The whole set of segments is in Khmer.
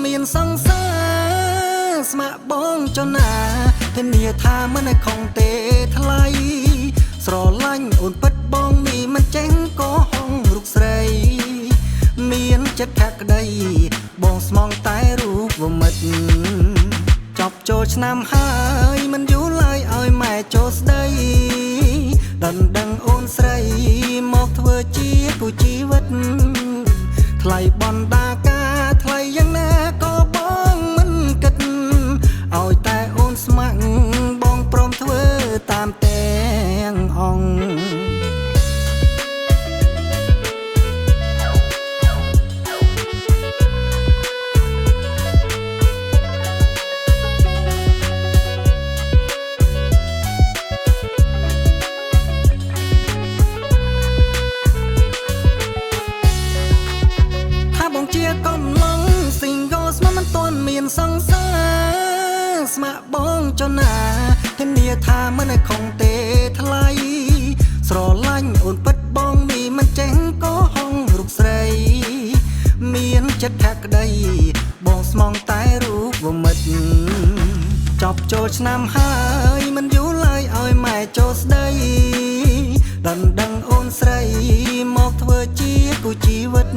មានសង្សារស្មាក់បងចណាធានាថាមិនខំទេថ្លៃស្រឡាញ់អូនពិតបងនេះមិនចេះក៏ហងរូបស្រីមានចិត្តខកក្តីបងស្មងតែរូបមិត្តចប់ចូលឆ្នាំហើយមិនយូរឡើយឲ្យម៉ែចូលស្ដីដណ្ដឹងអូនស្រីមកធ្វើជាគូជីវិតថ្លៃបណ្ដាការថ្លៃយ៉ាងណាក៏បងមិនគិតឲ្យតែអូនស្ម័គ្របងព្រមធ្វើតាមទាំងអង្គជាកំឡុង single ស្មមិនទាន់មានសង្សារស្មាក់បងចណាធានាថាមិនខំទេថ្លៃស្រឡាញ់អូនពិតបងនេះមិនចេះក៏ហងរូបស្រីមានចិត្តខកក្តីបងស្មងតែរូបមិត្តចប់ចូលឆ្នាំហើយមិនយូរឡើយឲ្យម៉ែចូលស្ដីដណ្ដឹងអូនស្រីមកធ្វើជាគូជីវិត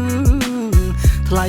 ថ្លៃ